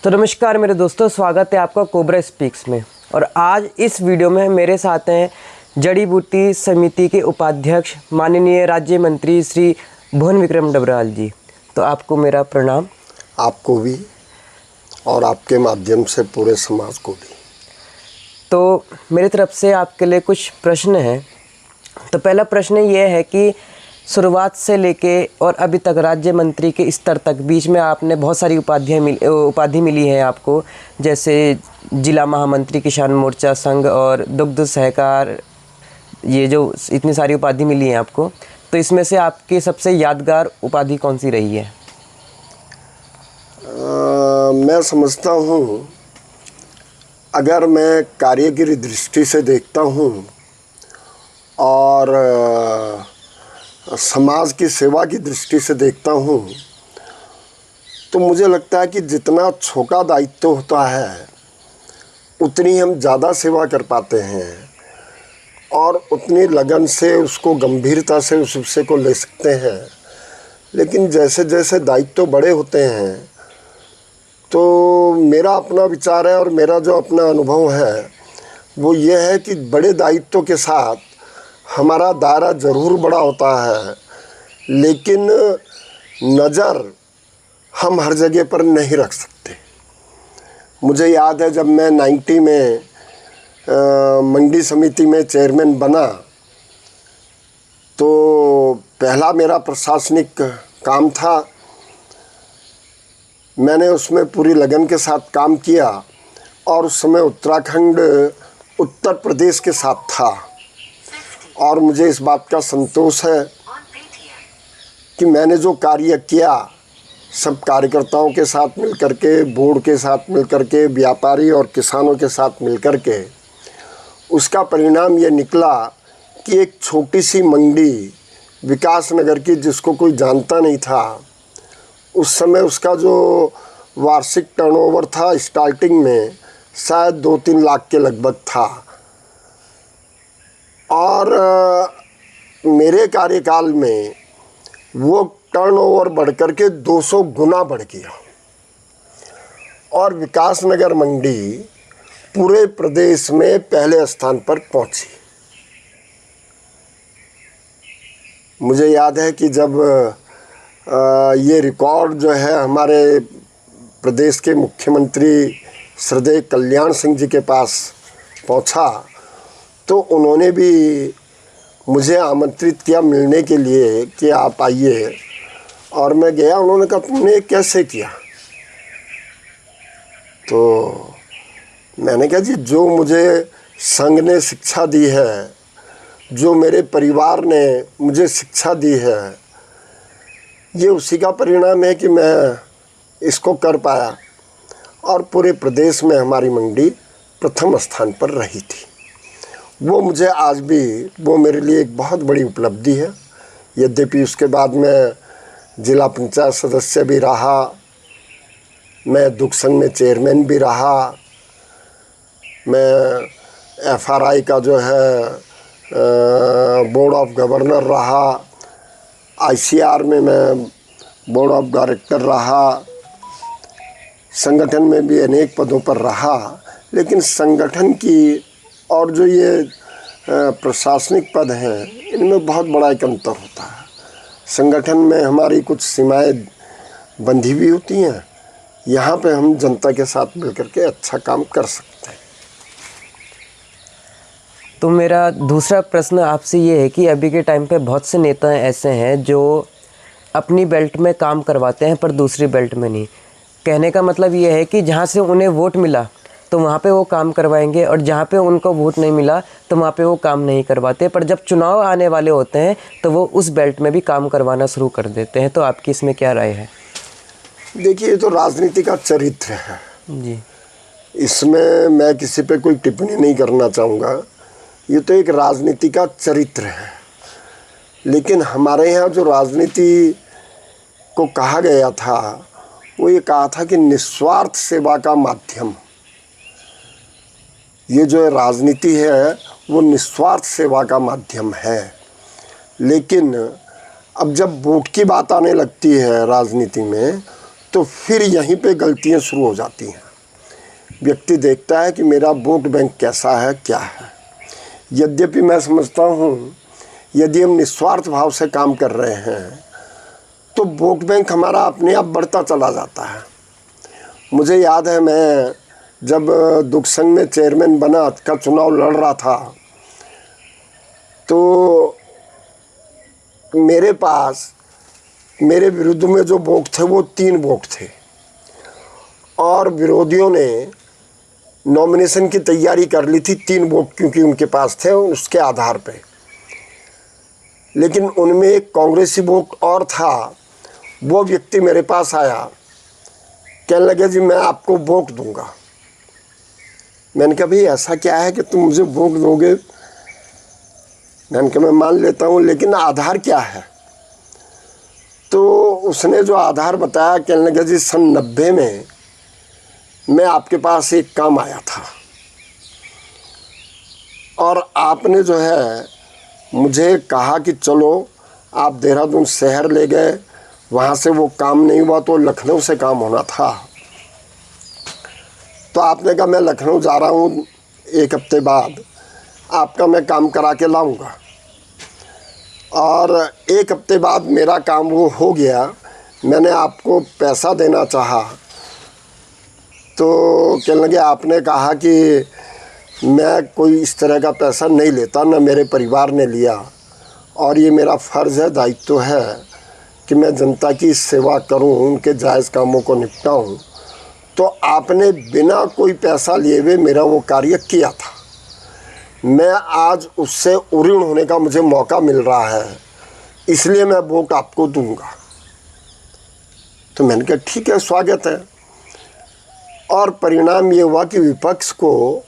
तो नमस्कार मेरे दोस्तों, स्वागत है आपका कोबरा स्पीक्स में। और आज इस वीडियो में मेरे साथ हैं जड़ी बूटी समिति के उपाध्यक्ष माननीय राज्य मंत्री श्री भुवन विक्रम डबराल जी। तो आपको मेरा प्रणाम। आपको भी और आपके माध्यम से पूरे समाज को भी। तो मेरी तरफ से आपके लिए कुछ प्रश्न हैं। तो पहला प्रश्न ये है कि शुरुआत से लेके और अभी तक राज्य मंत्री के स्तर तक बीच में आपने बहुत सारी उपाधि मिली है आपको, जैसे जिला महामंत्री किसान मोर्चा संघ और दुग्ध सहकार, ये जो इतनी सारी उपाधि मिली है आपको, तो इसमें से आपकी सबसे यादगार उपाधि कौन सी रही है? मैं समझता हूँ, अगर मैं कार्यगिरी दृष्टि से देखता हूँ और समाज की सेवा की दृष्टि से देखता हूँ, तो मुझे लगता है कि जितना छोटा दायित्व होता है उतनी हम ज़्यादा सेवा कर पाते हैं और उतनी लगन से उसको गंभीरता से उस विषय को ले सकते हैं। लेकिन जैसे जैसे दायित्व बड़े होते हैं, तो मेरा अपना विचार है और मेरा जो अपना अनुभव है वो ये है कि बड़े दायित्व के साथ हमारा दायरा ज़रूर बड़ा होता है, लेकिन नज़र हम हर जगह पर नहीं रख सकते। मुझे याद है जब मैं 90 में मंडी समिति में चेयरमैन बना, तो पहला मेरा प्रशासनिक काम था। मैंने उसमें पूरी लगन के साथ काम किया और उस समय उत्तराखंड उत्तर प्रदेश के साथ था। और मुझे इस बात का संतोष है कि मैंने जो कार्य किया सब कार्यकर्ताओं के साथ मिलकर के, बोर्ड के साथ मिलकर के, व्यापारी और किसानों के साथ मिलकर के, उसका परिणाम ये निकला कि एक छोटी सी मंडी विकास नगर की, जिसको कोई जानता नहीं था, उस समय उसका जो वार्षिक टर्नओवर था स्टार्टिंग में शायद 2-3 लाख के लगभग था। और मेरे कार्यकाल में वो टर्नओवर बढ़कर के 200 गुना बढ़ गया और विकास नगर मंडी पूरे प्रदेश में पहले स्थान पर पहुंची। मुझे याद है कि जब ये रिकॉर्ड जो है हमारे प्रदेश के मुख्यमंत्री श्रद्धेय कल्याण सिंह जी के पास पहुंचा, तो उन्होंने भी मुझे आमंत्रित किया मिलने के लिए कि आप आइए, और मैं गया। उन्होंने कहा तुमने कैसे किया? तो मैंने कहा जी, जो मुझे संघ ने शिक्षा दी है, जो मेरे परिवार ने मुझे शिक्षा दी है, ये उसी का परिणाम है कि मैं इसको कर पाया। और पूरे प्रदेश में हमारी मंडी प्रथम स्थान पर रही थी। वो मुझे आज भी, वो मेरे लिए एक बहुत बड़ी उपलब्धि है। यद्यपि उसके बाद मैं जिला पंचायत सदस्य भी रहा, मैं दुग्ध संघ में चेयरमैन भी रहा, मैं FRI का जो है बोर्ड ऑफ गवर्नर रहा, ICR में मैं बोर्ड ऑफ डायरेक्टर रहा, संगठन में भी अनेक पदों पर रहा। लेकिन संगठन की और जो ये प्रशासनिक पद हैं, इनमें बहुत बड़ा एक अंतर होता है। संगठन में हमारी कुछ सीमाएं बंधी भी होती हैं, यहाँ पे हम जनता के साथ मिलकर के अच्छा काम कर सकते हैं। तो मेरा दूसरा प्रश्न आपसे ये है कि अभी के टाइम पे बहुत से नेता ऐसे हैं जो अपनी बेल्ट में काम करवाते हैं पर दूसरी बेल्ट में नहीं। कहने का मतलब ये है कि जहाँ से उन्हें वोट मिला तो वहाँ पे वो काम करवाएंगे, और जहाँ पे उनको वोट नहीं मिला तो वहाँ पे वो काम नहीं करवाते। पर जब चुनाव आने वाले होते हैं तो वो उस बेल्ट में भी काम करवाना शुरू कर देते हैं। तो आपकी इसमें क्या राय है? देखिए, ये तो राजनीति का चरित्र है जी। इसमें मैं किसी पे कोई टिप्पणी नहीं करना चाहूँगा। ये तो एक राजनीति का चरित्र है। लेकिन हमारे यहाँ जो राजनीति को कहा गया था, वो ये कहा था कि निस्वार्थ सेवा का माध्यम। ये जो राजनीति है वो निस्वार्थ सेवा का माध्यम है। लेकिन अब जब वोट की बात आने लगती है राजनीति में, तो फिर यहीं पे गलतियां शुरू हो जाती हैं। व्यक्ति देखता है कि मेरा वोट बैंक कैसा है, क्या है। यद्यपि मैं समझता हूँ यदि हम निस्वार्थ भाव से काम कर रहे हैं तो वोट बैंक हमारा अपने आप बढ़ता चला जाता है। मुझे याद है, मैं जब दुख संघ में चेयरमैन बना का चुनाव लड़ रहा था तो मेरे पास मेरे विरुद्ध में जो वोट थे वो 3 वोट थे और विरोधियों ने नॉमिनेशन की तैयारी कर ली थी 3 वोट क्योंकि उनके पास थे उसके आधार पे। लेकिन उनमें एक कांग्रेसी वोट और था। वो व्यक्ति मेरे पास आया, कहने लगे जी मैं आपको वोट दूंगा। मैंने कहा भाई ऐसा क्या है कि तुम मुझे वोट दोगे? मैंने कहा मैं मान लेता हूँ, लेकिन आधार क्या है? तो उसने जो आधार बताया, कहने लगे जी सन 90 में मैं आपके पास एक काम आया था और आपने जो है मुझे कहा कि चलो आप देहरादून शहर ले गए, वहाँ से वो काम नहीं हुआ तो लखनऊ से काम होना था। तो आपने कहा मैं लखनऊ जा रहा हूँ, 1 हफ्ते बाद आपका मैं काम करा के लाऊंगा। और 1 हफ्ते बाद मेरा काम वो हो गया। मैंने आपको पैसा देना चाहा तो कहने लगे आपने कहा कि मैं कोई इस तरह का पैसा नहीं लेता, ना मेरे परिवार ने लिया, और ये मेरा फ़र्ज़ है, दायित्व है कि मैं जनता की सेवा करूं, उनके जायज़ कामों को निपटाऊं। तो आपने बिना कोई पैसा लिए हुए मेरा वो कार्य किया था। मैं आज उससे ऋणी होने का मुझे मौका मिल रहा है, इसलिए मैं वोट आपको दूंगा। तो मैंने कहा ठीक है, स्वागत है। और परिणाम ये हुआ कि विपक्ष को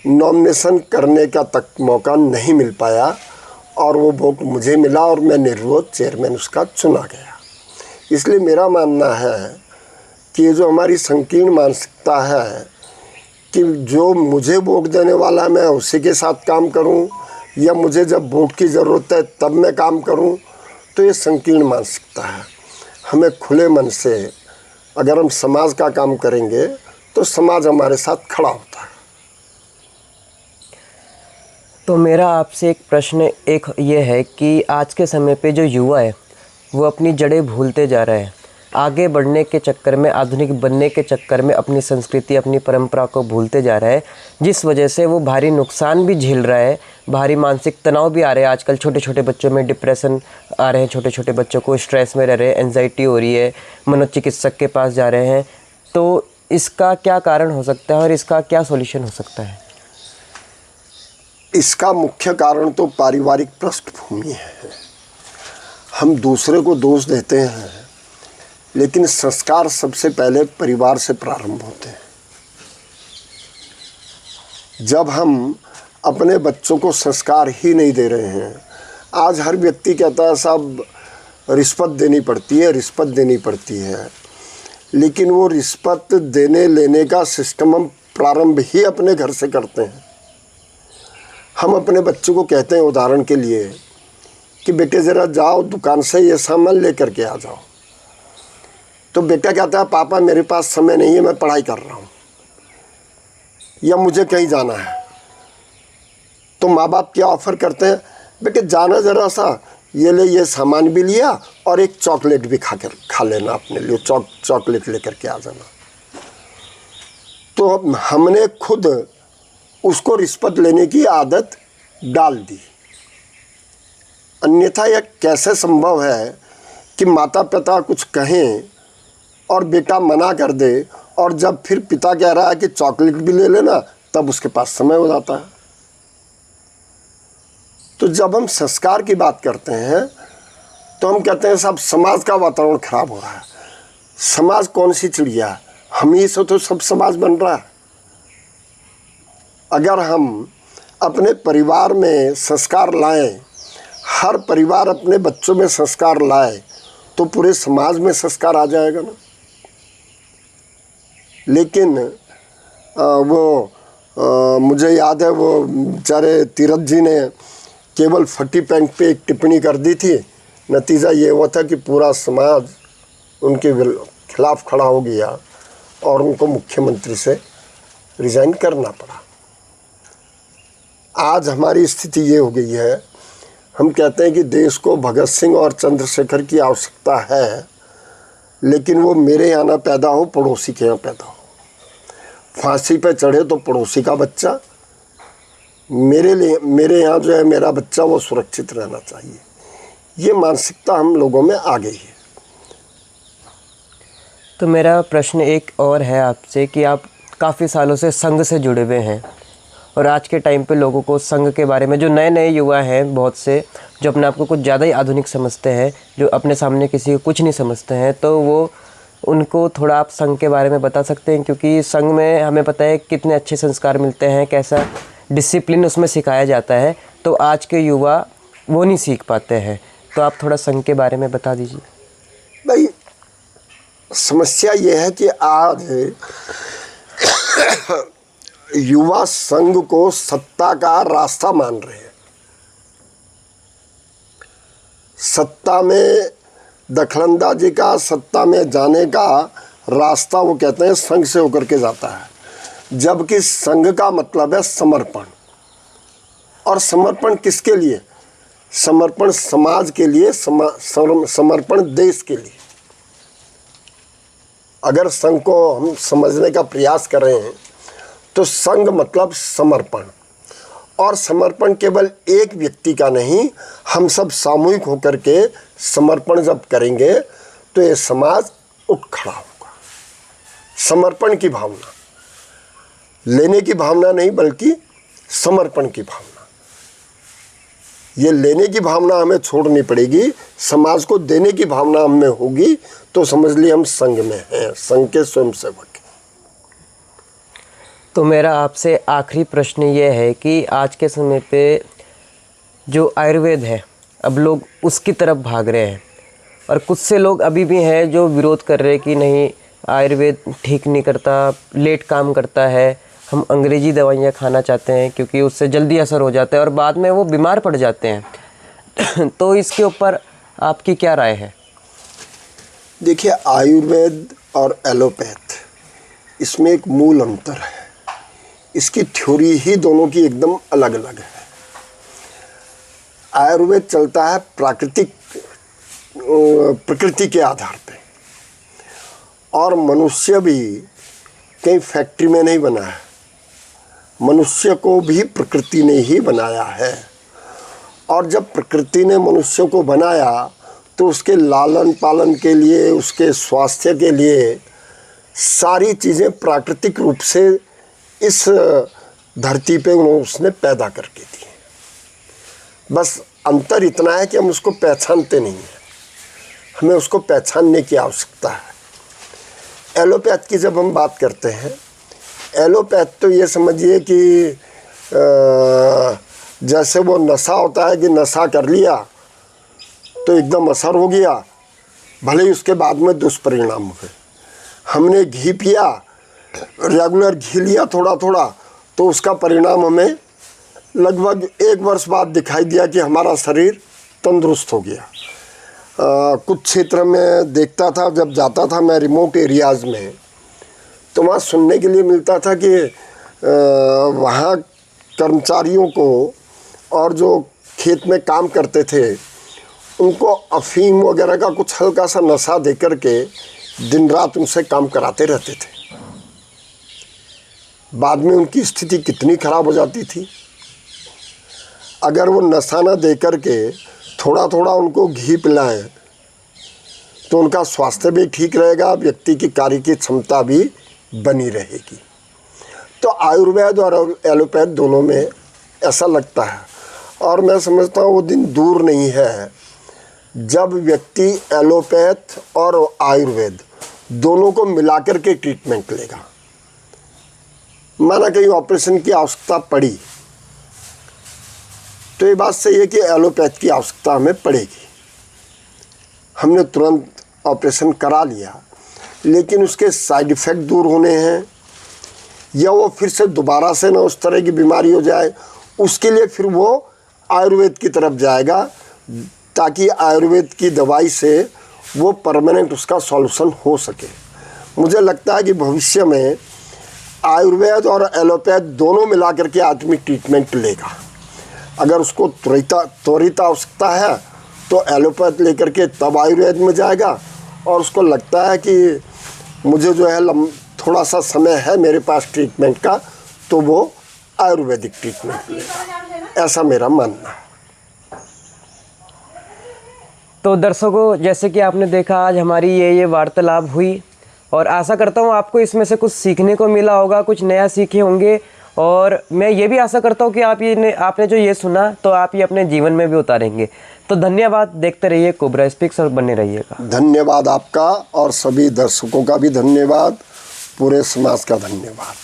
नॉमिनेशन करने का तक मौका नहीं मिल पाया और वो वोट मुझे मिला और मैं निर्विरोध चेयरमैन उसका चुना गया। इसलिए मेरा मानना है कि ये जो हमारी संकीर्ण मानसिकता है कि जो मुझे वोट देने वाला मैं उसी के साथ काम करूं या मुझे जब वोट की ज़रूरत है तब मैं काम करूं, तो ये संकीर्ण मानसिकता है। हमें खुले मन से अगर हम समाज का काम करेंगे तो समाज हमारे साथ खड़ा होता है। तो मेरा आपसे एक प्रश्न एक ये है कि आज के समय पे जो युवा है वो अपनी जड़ें भूलते जा रहा है, आगे बढ़ने के चक्कर में, आधुनिक बनने के चक्कर में अपनी संस्कृति, अपनी परंपरा को भूलते जा रहा है, जिस वजह से वो भारी नुकसान भी झेल रहा है, भारी मानसिक तनाव भी आ रहे हैं। आजकल छोटे छोटे बच्चों में डिप्रेशन आ रहे हैं, छोटे छोटे बच्चों को स्ट्रेस में रह रहे हैं, एंजाइटी हो रही है, मनोचिकित्सक के पास जा रहे हैं। तो इसका क्या कारण हो सकता है और इसका क्या सॉल्यूशन हो सकता है? इसका मुख्य कारण तो पारिवारिक पृष्ठभूमि है। हम दूसरे को दोष देते हैं, लेकिन संस्कार सबसे पहले परिवार से प्रारंभ होते हैं। जब हम अपने बच्चों को संस्कार ही नहीं दे रहे हैं, आज हर व्यक्ति कहता है साहब रिश्वत देनी पड़ती है, रिश्वत देनी पड़ती है, लेकिन वो रिश्वत देने लेने का सिस्टम हम प्रारंभ ही अपने घर से करते हैं। हम अपने बच्चों को कहते हैं उदाहरण के लिए कि बेटे ज़रा जाओ दुकान से ये सामान लेकर के आ जाओ। तो बेटा कहता है पापा मेरे पास समय नहीं है, मैं पढ़ाई कर रहा हूँ या मुझे कहीं जाना है। तो माँ बाप क्या ऑफ़र करते हैं, बेटे जाना ज़रा सा, ये ले, ये सामान भी लिया और एक चॉकलेट भी खा लेना अपने लिए, चॉकलेट लेकर के आ जाना। तो हमने खुद उसको रिश्वत लेने की आदत डाल दी। अन्यथा यह कैसे संभव है कि माता पिता कुछ कहें और बेटा मना कर दे, और जब फिर पिता कह रहा है कि चॉकलेट भी ले लेना तब उसके पास समय हो जाता है। तो जब हम संस्कार की बात करते हैं तो हम कहते हैं सब समाज का वातावरण खराब हो रहा है। समाज कौन सी चिड़िया है, हम ही से तो सब समाज बन रहा है। अगर हम अपने परिवार में संस्कार लाएं, हर परिवार अपने बच्चों में संस्कार लाए, तो पूरे समाज में संस्कार आ जाएगा ना। लेकिन मुझे याद है वो बेचारे तीरथ जी ने केवल फटी पैंट पे एक टिप्पणी कर दी थी, नतीजा ये हुआ था कि पूरा समाज उनके खिलाफ खड़ा हो गया और उनको मुख्यमंत्री से रिज़ाइन करना पड़ा। आज हमारी स्थिति ये हो गई है, हम कहते हैं कि देश को भगत सिंह और चंद्रशेखर की आवश्यकता है, लेकिन वो मेरे यहाँ ना पैदा हो, पड़ोसी के यहाँ पैदा हो। फांसी पे चढ़े तो पड़ोसी का बच्चा, मेरे यहाँ जो है मेरा बच्चा वो सुरक्षित रहना चाहिए। ये मानसिकता हम लोगों में आ गई है। तो मेरा प्रश्न एक और है आपसे कि आप काफ़ी सालों से संघ से जुड़े हुए हैं और आज के टाइम पे लोगों को संघ के बारे में, जो नए नए युवा हैं बहुत से, जो अपने आप को कुछ ज़्यादा ही आधुनिक समझते हैं, जो अपने सामने किसी को कुछ नहीं समझते हैं, तो वो उनको थोड़ा आप संघ के बारे में बता सकते हैं? क्योंकि संघ में हमें पता है कितने अच्छे संस्कार मिलते हैं, कैसा डिसिप्लिन उसमें सिखाया जाता है, तो आज के युवा वो नहीं सीख पाते हैं। तो आप थोड़ा संघ के बारे में बता दीजिए। भाई, समस्या ये है कि आज युवा संघ को सत्ता का रास्ता मान रहे हैं। सत्ता में दखलंदाजी का, सत्ता में जाने का रास्ता वो कहते हैं संघ से होकर के जाता है, जबकि संघ का मतलब है समर्पण। और समर्पण किसके लिए? समर्पण समाज के लिए, समर्पण देश के लिए। अगर संघ को हम समझने का प्रयास करें तो संघ मतलब समर्पण, और समर्पण केवल एक व्यक्ति का नहीं, हम सब सामूहिक होकर के समर्पण जब करेंगे तो ये समाज उठ खड़ा होगा। समर्पण की भावना, लेने की भावना नहीं बल्कि समर्पण की भावना, ये लेने की भावना हमें छोड़नी पड़ेगी, समाज को देने की भावना हमें होगी, तो समझ लिए हम संघ में हैं, संघ के स्वयंसेवक। तो मेरा आपसे आखिरी प्रश्न ये है कि आज के समय पे जो आयुर्वेद है, अब लोग उसकी तरफ भाग रहे हैं, और कुछ से लोग अभी भी हैं जो विरोध कर रहे हैं कि नहीं, आयुर्वेद ठीक नहीं करता, लेट काम करता है, हम अंग्रेज़ी दवाइयाँ खाना चाहते हैं क्योंकि उससे जल्दी असर हो जाता है और बाद में वो बीमार पड़ जाते हैं। तो इसके ऊपर आपकी क्या राय है? देखिए, आयुर्वेद और एलोपैथ, इसमें एक मूल अंतर है। इसकी थ्योरी ही दोनों की एकदम अलग अलग है। आयुर्वेद चलता है प्रकृति के आधार पे, और मनुष्य भी कहीं फैक्ट्री में नहीं बना है, मनुष्य को भी प्रकृति ने ही बनाया है। और जब प्रकृति ने मनुष्य को बनाया तो उसके लालन पालन के लिए, उसके स्वास्थ्य के लिए सारी चीज़ें प्राकृतिक रूप से इस धरती पे उसने पैदा करके दी। बस अंतर इतना है कि हम उसको पहचानते नहीं हैं, हमें उसको पहचानने की आवश्यकता है। एलोपैथ की जब हम बात करते हैं, एलोपैथ तो ये समझिए कि जैसे वो नशा होता है कि नशा कर लिया तो एकदम असर हो गया, भले ही उसके बाद में दुष्परिणाम हुए। हमने घी पिया, रेगुलर घी लिया थोड़ा थोड़ा, तो उसका परिणाम हमें लगभग 1 वर्ष बाद दिखाई दिया कि हमारा शरीर तंदुरुस्त हो गया। कुछ क्षेत्र में देखता था, जब जाता था मैं रिमोट एरियाज़ में, तो वहाँ सुनने के लिए मिलता था कि वहाँ कर्मचारियों को और जो खेत में काम करते थे उनको अफीम वगैरह का कुछ हल्का सा नशा दे करके दिन रात उनसे काम कराते रहते थे। बाद में उनकी स्थिति कितनी खराब हो जाती थी। अगर वो नशा न दे करके थोड़ा थोड़ा उनको घी पिलाएं तो उनका स्वास्थ्य भी ठीक रहेगा, व्यक्ति की कार्य की क्षमता भी बनी रहेगी। तो आयुर्वेद और एलोपैथ दोनों में ऐसा लगता है, और मैं समझता हूँ वो दिन दूर नहीं है जब व्यक्ति एलोपैथ और आयुर्वेद दोनों को मिलाकर के ट्रीटमेंट लेगा। माना कहीं ऑपरेशन की आवश्यकता पड़ी तो ये बात सही है कि एलोपैथ की आवश्यकता हमें पड़ेगी। हमने तुरंत ऑपरेशन करा लिया, लेकिन उसके साइड इफ़ेक्ट दूर होने हैं, या वो फिर से दोबारा से ना उस तरह की बीमारी हो जाए, उसके लिए फिर वो आयुर्वेद की तरफ जाएगा, ताकि आयुर्वेद की दवाई से वो परमानेंट उसका सॉल्यूशन हो सके। मुझे लगता है कि भविष्य में आयुर्वेद और एलोपैथ दोनों मिला करके आदमी ट्रीटमेंट लेगा। अगर उसको त्वरित आवश्यकता है तो एलोपैथ लेकर के तब आयुर्वेद में जाएगा, और उसको लगता है कि मुझे जो है थोड़ा सा समय है मेरे पास ट्रीटमेंट का, तो वो आयुर्वेदिक ट्रीटमेंट लेगा। ऐसा मेरा मानना है। तो दर्शकों, जैसे कि आपने देखा आज हमारी ये वार्तालाप हुई, और आशा करता हूँ आपको इसमें से कुछ सीखने को मिला होगा, कुछ नया सीखे होंगे। और मैं ये भी आशा करता हूँ कि आपने जो ये सुना तो आप ये अपने जीवन में भी उतारेंगे। तो धन्यवाद, देखते रहिए कोबरा स्पीक्स और बने रहिएगा। धन्यवाद आपका, और सभी दर्शकों का भी धन्यवाद, पूरे समाज का धन्यवाद।